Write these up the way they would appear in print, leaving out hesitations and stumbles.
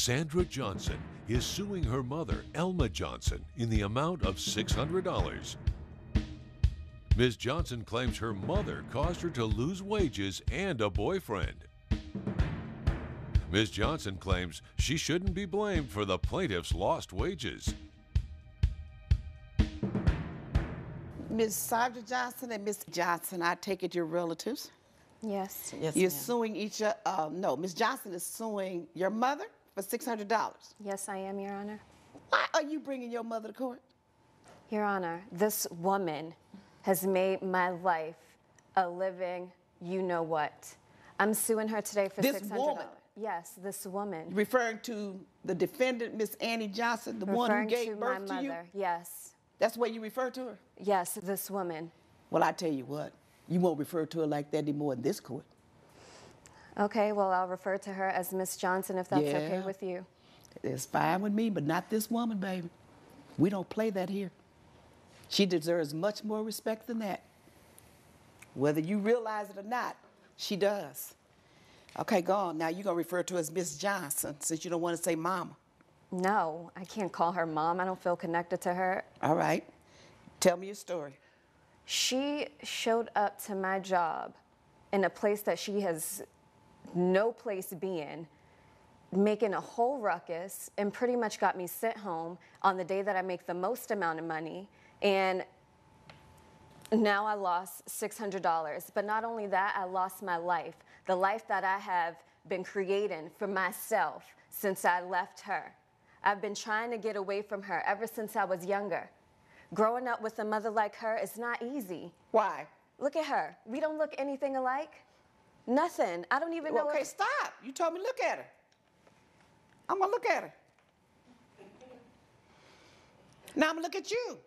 Sandra Johnson is suing her mother, Elma Johnson, in the amount of $600. Ms. Johnson claims her mother caused her to lose wages and a boyfriend. Ms. Johnson claims she shouldn't be blamed for the plaintiff's lost wages. Ms. Sandra Johnson and Ms. Johnson, I take it you're relatives? Yes. Yes, You're ma'am. suing each other. No, Ms. Johnson is suing your mother for $600. Yes, I am, Your Honor. Why are you bringing your mother to court? Your Honor, this woman has made my life a living you-know-what. I'm suing her today for This $600. woman? Yes, this woman. Referring to the defendant, Miss Annie Johnson, the one who Referring gave to birth my to you? mother. Yes. That's the way you refer to her? Yes, this woman. Well, I tell you what, you won't refer to her like that anymore in this court. Okay, well, I'll refer to her as Miss Johnson if that's okay Yeah. with you. It's fine with me, but not this woman, baby. We don't play that here. She deserves much more respect than that. Whether you realize it or not, she does. Okay, go on. Now you're going to refer to her as Miss Johnson since you don't want to say mama. No, I can't call her mom. I don't feel connected to her. All right. Tell me your story. She showed up to my job in a place that she has no place being, making a whole ruckus, and pretty much got me sent home on the day that I make the most amount of money. And now I lost $600. But not only that, I lost my life, the life that I have been creating for myself since I left her. I've been trying to get away from her ever since I was younger. Growing up with a mother like her is not easy. Why? Look at her. We don't look anything alike. Nothing. I don't even know. Okay, stop. You told me look at her. I'm going to look at her. Now I'm going to look at you.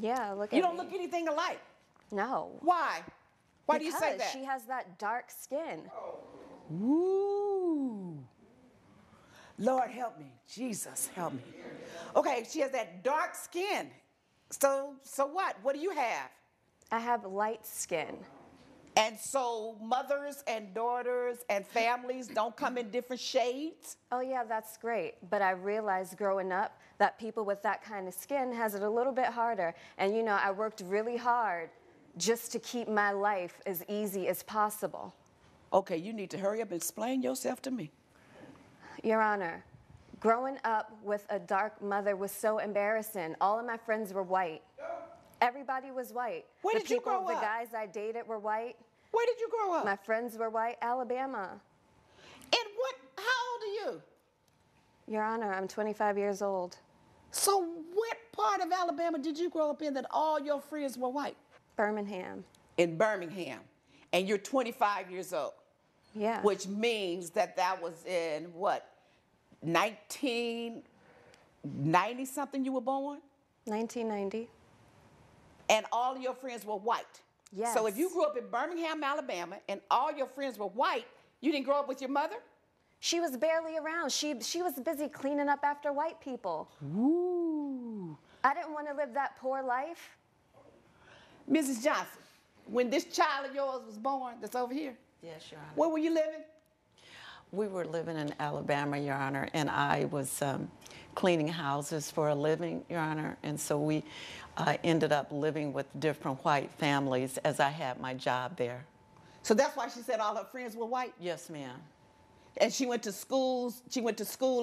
Yeah, look at You don't me. look anything alike. No. Why? Why do you say that? Because she has that dark skin. Ooh. Lord help me. Jesus help me. Okay, she has that dark skin. So what? What do you have? I have light skin. And so mothers and daughters and families don't come in different shades? Oh yeah, that's great. But I realized growing up that people with that kind of skin has it a little bit harder. And you know, I worked really hard just to keep my life as easy as possible. Okay, you need to hurry up and explain yourself to me. Your Honor, growing up with a dark mother was so embarrassing. All of my friends were white. Everybody was white. Where did you grow The up? guys I dated were white. Where did you grow up? My friends were white. Alabama. And how old are you? Your Honor, I'm 25 years old. So what part of Alabama did you grow up in that all your friends were white? Birmingham. In Birmingham. And you're 25 years old. Yeah. Which means that was in what, 1990 something you were born? 1990. And all of your friends were white. Yes. So if you grew up in Birmingham, Alabama, and all your friends were white, you didn't grow up with your mother? She was barely around. She was busy cleaning up after white people. Ooh. I didn't want to live that poor life. Mrs. Johnson, when this child of yours was born, that's over here, Yes, Your Honor. where were you living? We were living in Alabama, Your Honor, and I was cleaning houses for a living, Your Honor, and so we ended up living with different white families as I had my job there. So that's why she said all her friends were white? Yes, ma'am. And she went to school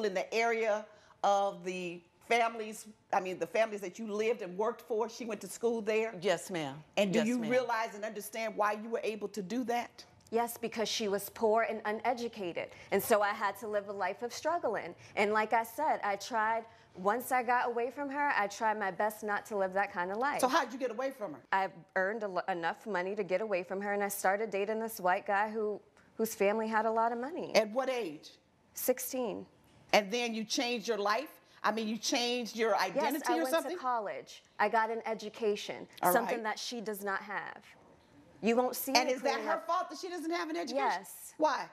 in the area of the families, the families that you lived and worked for, she went to school there? Yes, ma'am. And do Yes, you ma'am. realize and understand why you were able to do that? Yes, because she was poor and uneducated. And so I had to live a life of struggling. And like I said, once I got away from her, I tried my best not to live that kind of life. So how'd you get away from her? I earned enough money to get away from her, and I started dating this white guy whose family had a lot of money. At what age? 16. And then you changed your life? You changed your identity yes, or something? I went to college. I got an education, All something right. that she does not have. You won't see And me is that cleaning her up. fault that she doesn't have an education? Yes. Why?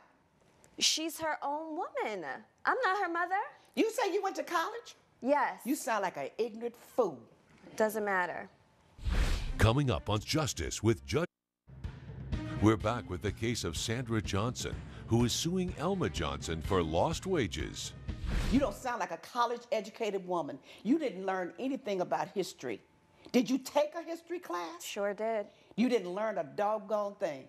She's her own woman. I'm not her mother. You say you went to college? Yes. You sound like an ignorant fool. Doesn't matter. Coming up on Justice with Judge. We're back with the case of Sandra Johnson, who is suing Elma Johnson for lost wages. You don't sound like a college-educated woman. You didn't learn anything about history. Did you take a history class? Sure did. You didn't learn a doggone thing.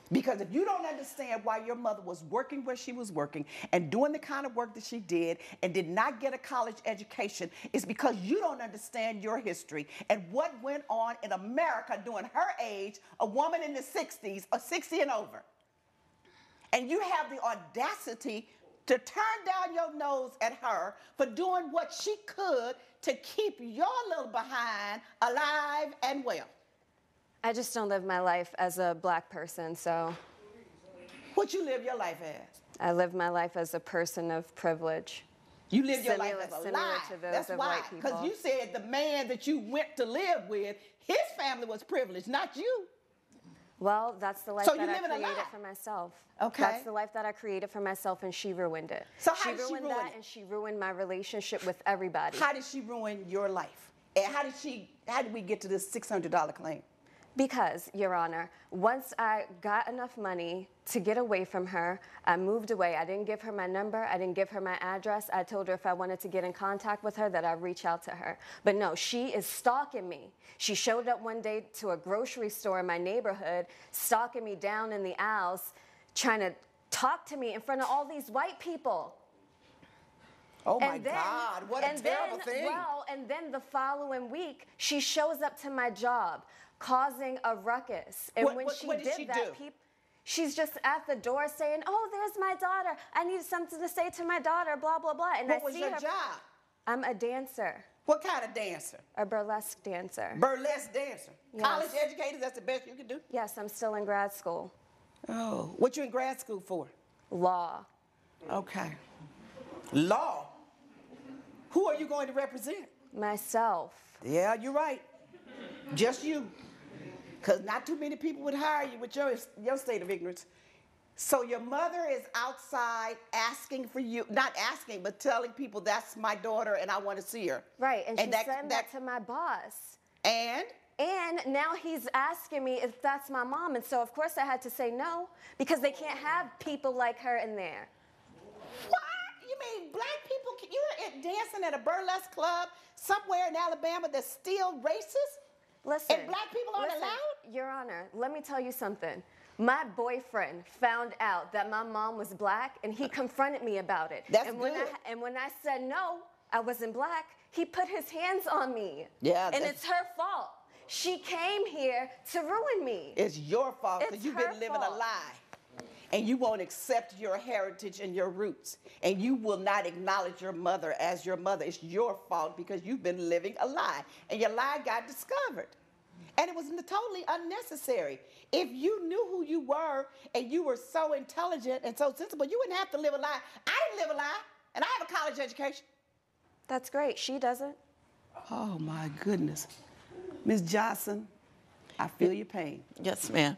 Because if you don't understand why your mother was working where she was working and doing the kind of work that she did and did not get a college education, it's because you don't understand your history and what went on in America during her age, a woman in the 60s or 60 and over. And you have the audacity to turn down your nose at her for doing what she could to keep your little behind alive and well. I just don't live my life as a black person, so. What you live your life as? I live my life as a person of privilege. You live your life as a Similar lie. to those That's of why, white people. because you said the man that you went to live with, his family was privileged, not you. Well, that's the life So that you I living a created lie. for myself. Okay. That's the life that I created for myself, and she ruined it. So how did she ruined ruin that, it? and she ruined my relationship with everybody. How did she ruin your life? And how did we get to this $600 claim? Because, Your Honor, once I got enough money to get away from her, I moved away. I didn't give her my number. I didn't give her my address. I told her if I wanted to get in contact with her that I'd reach out to her. But no, she is stalking me. She showed up one day to a grocery store in my neighborhood, stalking me down in the aisles, trying to talk to me in front of all these white people. Oh my God, what a terrible thing. Well, and then the following week, she shows up to my job, causing a ruckus. And when she did that, she's just at the door saying, "Oh, there's my daughter. I need something to say to my daughter, blah, blah, blah." And what was your job? I'm a dancer. What kind of dancer? A burlesque dancer. Burlesque dancer. Yes. College educated, that's the best you can do? Yes, I'm still in grad school. Oh, what you in grad school for? Law. Okay. Law? Who are you going to represent? Myself. Yeah, you're right. Just you. Because not too many people would hire you with your state of ignorance. So your mother is outside asking for you, not asking, but telling people that's my daughter and I want to see her. Right, and she sent that to my boss. And now he's asking me if that's my mom. And so, of course, I had to say no, because they can't have people like her in there. What? You mean black people, you're dancing at a burlesque club somewhere in Alabama that's still racist? Listen. And black people aren't allowed? Your Honor, let me tell you something. My boyfriend found out that my mom was black, and he confronted me about it. That's and good. When I said no, I wasn't black, he put his hands on me. Yeah. And it's her fault. She came here to ruin me. It's your fault because It's you've her been living fault. a lie. And you won't accept your heritage and your roots. And you will not acknowledge your mother as your mother. It's your fault because you've been living a lie. And your lie got discovered. And it was totally unnecessary. If you knew who you were and you were so intelligent and so sensible, you wouldn't have to live a lie. I didn't live a lie, and I have a college education. That's great. She doesn't. Oh, my goodness. Ms. Johnson, I feel your pain. Yes, ma'am.